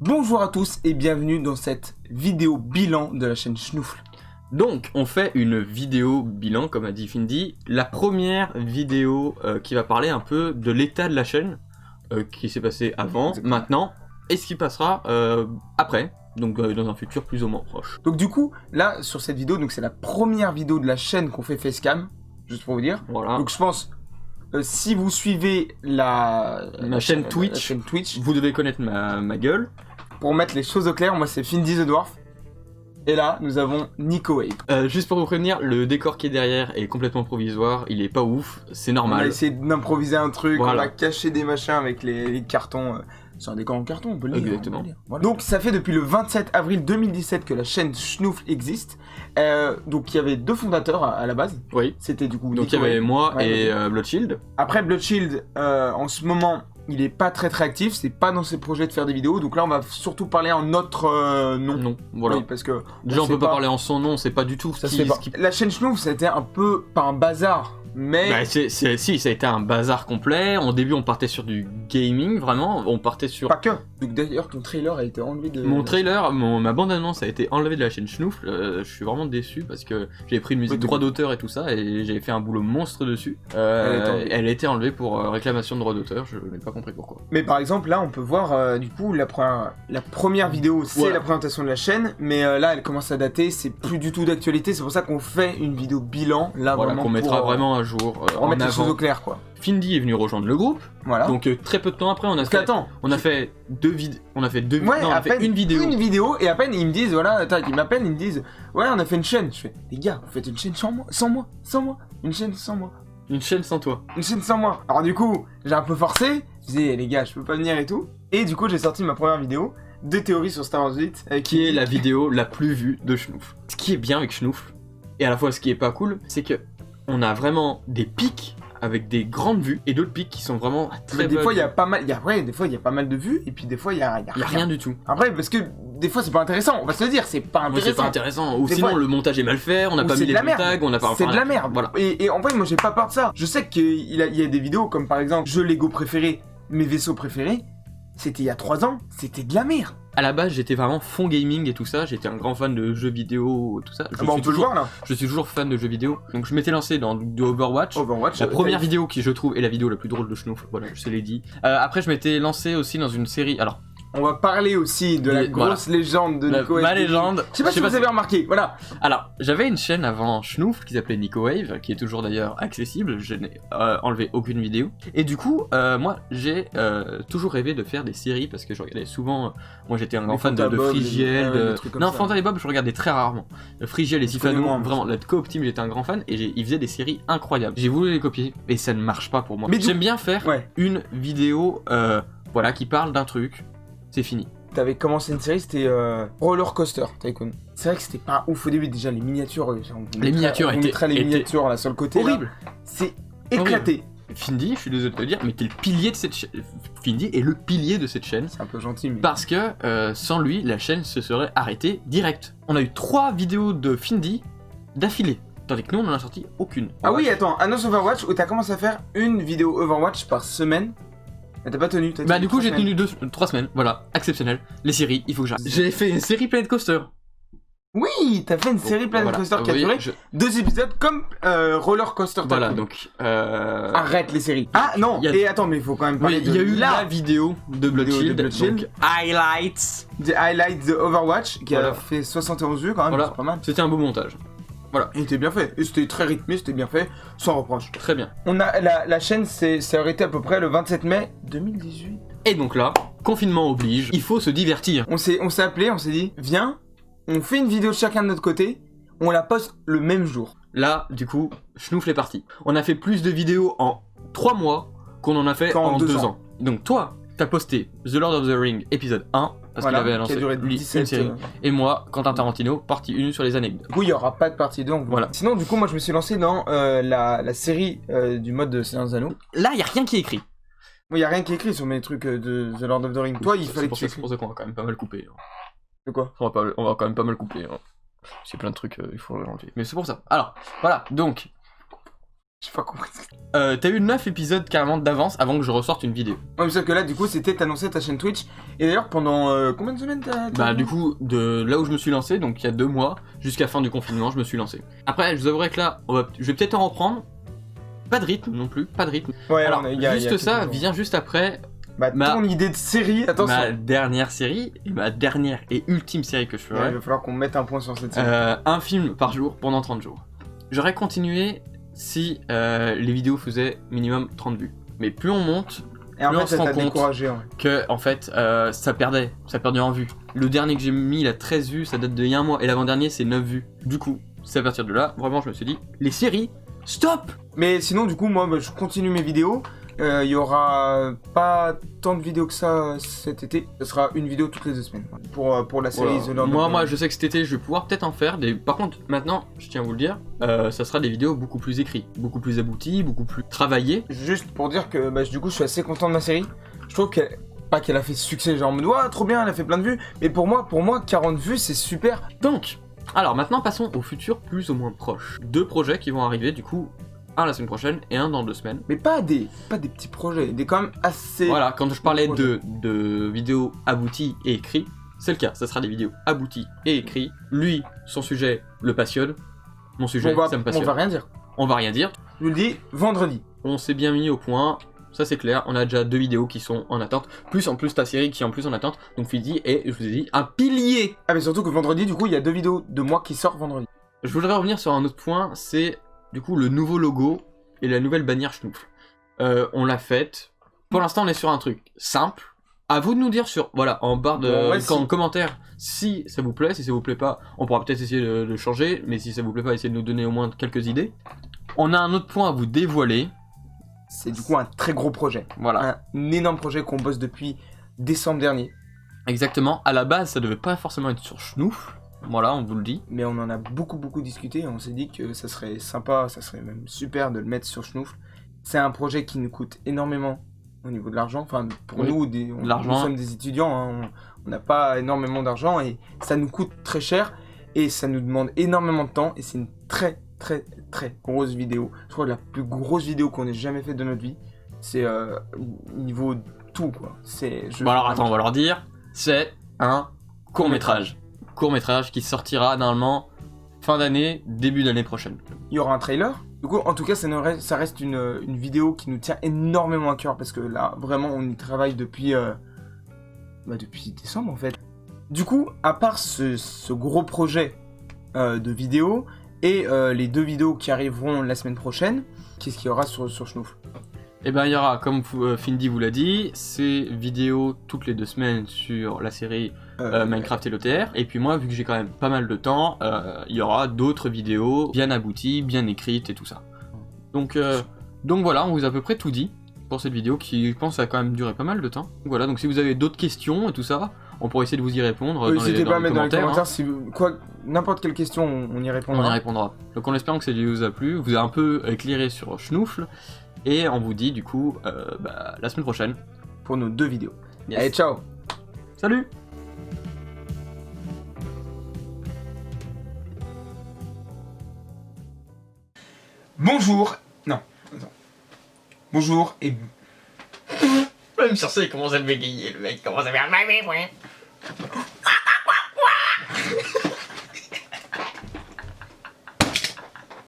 Bonjour à tous et bienvenue dans cette vidéo bilan de la chaîne Schnoufle. Donc, on fait une vidéo bilan, comme a dit Findy. La première vidéo qui va parler un peu de l'état de la chaîne, qui s'est passé avant, Exactement. maintenant, et ce qui passera après, donc dans un futur plus ou moins proche. Donc du coup, là, sur cette vidéo, donc c'est la première vidéo de la chaîne qu'on fait facecam, juste pour vous dire. Voilà. Donc je pense, si vous suivez la chaîne Twitch. Vous devez connaître ma gueule. Pour mettre les choses au clair, moi c'est Findy the Dwarf. Et là, nous avons Nico Wave. Juste pour vous prévenir, le décor qui est derrière est complètement provisoire, il est pas ouf, c'est On a normal. essayé d'improviser un truc, Voilà. on a caché des machins avec les cartons. C'est un décor en carton, on peut le dire. Exactement. On peut le dire. Voilà. Donc ça fait depuis le 27 avril 2017 que la chaîne Schnoufle existe. Donc il y avait deux fondateurs à la base. Oui. C'était du coup Donc il y Nico avait Wave. moi Ouais, et Bloodshield. Après Bloodshield, en ce moment, il est pas très actif, c'est pas dans ses projets de faire des vidéos, donc là on va surtout parler en notre nom. Non, voilà. Oui, parce que Déjà on sait peut pas parler en son nom, c'est pas du tout ça ce se fait qui... pas. ce qui- La chaîne Schnoufle, c'était un peu pas un bazar, mais Bah, si, ça a été un bazar complet. Au début, on partait sur du gaming, vraiment. On partait sur... pas que. Donc d'ailleurs, ton trailer a été enlevé de. Mon trailer, ma bande-annonce a été enlevée de la chaîne Schnoufle. Je suis vraiment déçu parce que j'avais pris une musique Oui, droit d'auteur et tout ça et j'avais fait un boulot monstre dessus. Elle Elle a été enlevée pour réclamation de droit d'auteur, je n'ai pas compris pourquoi. Mais par exemple, là, on peut voir du coup la première vidéo, c'est Voilà. la présentation de la chaîne, mais là, elle commence à dater, c'est plus du tout d'actualité, c'est pour ça qu'on fait une vidéo bilan là Voilà, vraiment qu'on mettra pour, vraiment à jour pour en mettre les choses avant. au clair, quoi. Findy est venu rejoindre le groupe, Voilà. donc très peu de temps après, on a Parce fait, qu'attends, on a fait deux vidéos. On a fait deux ouais, non, on a à fait peine une vidéo. Une vidéo, et à peine ils me disent, voilà, attends, ils m'appellent, ils me disent, ouais, on a fait une chaîne. Je fais, les gars, vous faites une chaîne sans moi, une chaîne sans moi, Une chaîne sans toi. une chaîne sans moi. Alors du coup, j'ai un peu forcé, je disais, les gars, je peux pas venir et tout. Et du coup, j'ai sorti ma première vidéo de théorie sur Star Wars 8, Qui est la vidéo la plus vue de Schnoufle. Ce qui est bien avec Schnoufle, et à la fois ce qui est pas cool, c'est que on a vraiment des pics avec des grandes vues et d'autres pics qui sont vraiment très Mais des bas fois, il y a vues. pas mal, des fois, il y a pas mal de vues, et puis des fois, il y a Il y a rien du tout. Après, parce que des fois, c'est pas intéressant, on va se le dire, c'est pas Moi, intéressant. c'est pas intéressant. Ou Des sinon, fois- le montage est mal fait, on n'a Ou pas c'est mis de les la merde. tags, on n'a pas... C'est enfin, de la merde. Voilà. Et en vrai, moi, j'ai pas peur de ça. Je sais qu'il y a des vidéos comme par exemple, jeux Lego préférés, mes vaisseaux préférés. C'était il y a 3 ans, c'était de la merde. À la base, j'étais vraiment fond gaming et tout ça. J'étais un grand fan de jeux vidéo, tout ça. Ah bah, on peut le voir là. Je suis toujours fan de jeux vidéo. Donc, je m'étais lancé dans du Overwatch. Overwatch. La première vidéo qui, je trouve, est la vidéo la plus drôle de Schnoufle. Voilà, je te l'ai dit. Après, je m'étais lancé aussi dans une série... Alors, On va parler aussi de la grosse légende de Nico Wave. ma légende... Je sais pas si vous avez remarqué, voilà. Alors, j'avais une chaîne avant Schnoufle qui s'appelait Nico Wave, qui est toujours d'ailleurs accessible, je n'ai enlevé aucune vidéo. Et du coup, moi, j'ai toujours rêvé de faire des séries, parce que je regardais souvent... moi, j'étais un grand fan de Bob, Frigiel, des trucs comme non, ça. Fanta et Bob, je regardais très rarement. Frigiel et Je connais Sifano, moins, moi. vraiment, la Coop Team, j'étais un grand fan, et ils faisaient des séries incroyables. J'ai voulu les copier, et ça ne marche pas pour moi. Mais J'aime bien faire Ouais. une vidéo, voilà, qui parle d'un truc, c'est fini. T'avais commencé une série, c'était Roller Coaster Tycoon. C'est vrai que c'était pas ouf au début, déjà les miniatures. miniatures on étaient- mettrait les étaient miniatures là sur le côté. là. Horrible. C'est éclaté. Findy, je suis désolé de te le dire, mais t'es le pilier de cette chaîne. Findy est le pilier de cette chaîne. C'est un peu gentil, mais. Parce que sans lui, la chaîne se serait arrêtée direct. On a eu 3 vidéos de Findy d'affilée. Tandis que nous, on en a sorti aucune. Ah oui, attends, Annonce Overwatch où t'as commencé à faire une vidéo Overwatch par semaine. Mais t'as pas tenu, t'as Bah, tenu du coup, 3 j'ai semaines. tenu 3 semaines. Voilà, exceptionnel. Les séries, il faut que j'arrête. J'ai fait une série Planet Coaster. Oui, t'as fait une série Planet Voilà. Coaster qui a Oui, duré je- 2 épisodes comme Roller Coaster Tycoon. Voilà, donc. Arrête les séries. Ah non, Il y a- et attends, mais il faut quand même parler Oui, il y a eu la la vidéo de Bloodshield. Bloodshield. Donc, highlights. The Highlights de Overwatch qui a Voilà. fait 71 vues quand même, Voilà. c'est pas mal. C'était un beau montage. Il était bien fait, et c'était très rythmé, c'était bien fait, sans reproche. Très bien. On a la chaîne s'est arrêtée à peu près le 27 mai 2018. Et donc là, confinement oblige, il faut se divertir. On s'est appelé, on s'est dit, viens, on fait une vidéo de chacun de notre côté, on la poste le même jour. Là, du coup, Schnoufle est parti. On a fait plus de vidéos en 3 mois qu'on en a fait Qu'en en 2 2 ans. ans. Donc toi, t'as posté The Lord of the Ring épisode 1, parce Voilà, qu'il avait qui a annoncé duré lui, 17, une série. Et moi, Quentin Tarantino, partie 1 sur les anecdotes. Du coup, il n'y aura pas de partie 2. Voilà. Sinon, du coup, moi, je me suis lancé dans la série du mode de Seigneur des Anneaux. Là, il y a rien qui est écrit. Moi, il n'y a rien qui est écrit sur mes trucs de The Lord of the Ring. Toi, il fallait que tu C'est écris. pour ça qu'on va quand même pas mal couper. hein. De quoi? On va quand même pas mal couper. hein. C'est plein de trucs, il faut enlever. Mais c'est pour ça. Alors, voilà, donc, J'ai pas compris. T'as eu 9 épisodes carrément d'avance avant que je ressorte une vidéo. Ouais, mais sauf que là, du coup, c'était t'annoncer ta chaîne Twitch. Et d'ailleurs, pendant combien de semaines t'as Bah du coup, de là où je me suis lancé, donc il y a 2 mois, jusqu'à fin du confinement, je me suis lancé. Après, je vous avouerai que là, je vais peut-être en reprendre. Pas de rythme non plus, pas de rythme. Ouais, Alors, il y a juste ça quelques jours. vient juste après Bah, ton idée de série, attention. ma dernière série, et ma dernière et ultime série que je Ouais, ferai. il va falloir qu'on mette un point sur cette série. Un film par jour pendant 30 jours. J'aurais continué si les vidéos faisaient minimum 30 vues. Mais plus on monte, Et en plus on fait, se ça rend t'a compte découragé, ouais. que en fait ça perdait en vue. Le dernier que j'ai mis, il a 13 vues, ça date d'il y a un mois, et l'avant-dernier c'est 9 vues. Du coup, c'est à partir de là, vraiment je me suis dit, les séries, stop. Mais sinon, du coup, moi, bah, je continue mes vidéos. Il y aura pas tant de vidéos que ça cet été. Ce sera une vidéo toutes les 2 semaines. Pour la série Voilà. The Lord of Moi the- je sais que cet été je vais pouvoir peut-être en faire des... Par contre maintenant, je tiens à vous le dire, ça sera des vidéos beaucoup plus écrites, beaucoup plus abouties, beaucoup plus travaillées. Juste pour dire que bah, du coup, je suis assez content de ma série. Je trouve qu'elle... Pas qu'elle a fait succès, genre en mode, ouais, trop bien, elle a fait plein de vues. Mais pour moi, 40 vues, c'est super. Donc, alors maintenant passons au futur plus ou moins proche. 2 projets qui vont arriver du coup, un la semaine prochaine et un dans 2 semaines. Mais pas des petits projets, des quand même assez... Voilà, quand je parlais projets. de vidéos abouties et écrites, c'est le cas, ça sera des vidéos abouties et écrites. Lui, son sujet le passionne, mon sujet, ça me on passionne. va rien dire. On va rien dire, Je vous le dis, vendredi. on s'est bien mis au point, ça c'est clair, on a déjà 2 vidéos qui sont en attente, plus en plus ta série qui est en plus en attente, donc Fidi est, je vous ai dit, un pilier. Ah mais surtout que vendredi, du coup, il y a 2 vidéos de moi qui sortent vendredi. Je voudrais revenir sur un autre point, c'est du coup le nouveau logo et la nouvelle bannière Schnouf. On l'a faite. Pour l'instant, on est sur un truc simple. À vous de nous dire en barre de Bon, ouais, en commentaire si ça vous plaît, si ça vous plaît pas, on pourra peut-être essayer de changer, mais si ça vous plaît pas, essayez de nous donner au moins quelques idées. On a un autre point à vous dévoiler. C'est du coup un très gros projet. Voilà. Un énorme projet qu'on bosse depuis décembre dernier. Exactement. À la base, ça devait pas forcément être sur Schnouf. Voilà, on vous le dit. Mais on en a beaucoup discuté et on s'est dit que ça serait sympa, ça serait même super de le mettre sur Schnouf. C'est un projet qui nous coûte énormément au niveau de l'argent. Enfin, pour Oui. nous, L'argent. nous sommes des étudiants, hein, on n'a pas énormément d'argent et ça nous coûte très cher et ça nous demande énormément de temps et c'est une très grosse vidéo. Je crois que la plus grosse vidéo qu'on ait jamais faite de notre vie. C'est niveau tout quoi. Bon alors attends, on va leur dire. C'est un court-métrage. Court-métrage qui sortira normalement fin d'année, début d'année prochaine. Il y aura un trailer. Du coup, en tout cas, ça reste une vidéo qui nous tient énormément à cœur parce que là, vraiment, on y travaille depuis décembre en fait. Du coup, à part ce gros projet de vidéo et les 2 vidéos qui arriveront la semaine prochaine, qu'est-ce qu'il y aura sur Schnouf? Et ben il y aura, comme Findy vous l'a dit, ces vidéos toutes les 2 semaines sur la série Minecraft et l'OTR. Et puis moi, vu que j'ai quand même pas mal de temps, il y aura d'autres vidéos bien abouties, bien écrites et tout ça. Donc voilà, on vous a à peu près tout dit pour cette vidéo qui, je pense, a quand même duré pas mal de temps. Voilà, donc si vous avez d'autres questions et tout ça, on pourra essayer de vous y répondre N'hésitez pas à mettre dans les commentaires hein. si n'importe quelle question, on y répondra. On y répondra. Donc en espérant que cette vidéo vous a plu, vous a un peu éclairé sur Schnoufle. Et on vous dit du coup la semaine prochaine Pour nos 2 vidéos. Yes. Allez, ciao. Salut. Bonjour. Non, attends. Bonjour et... Même sur ça, il commence à le bégayer, le mec commence à faire...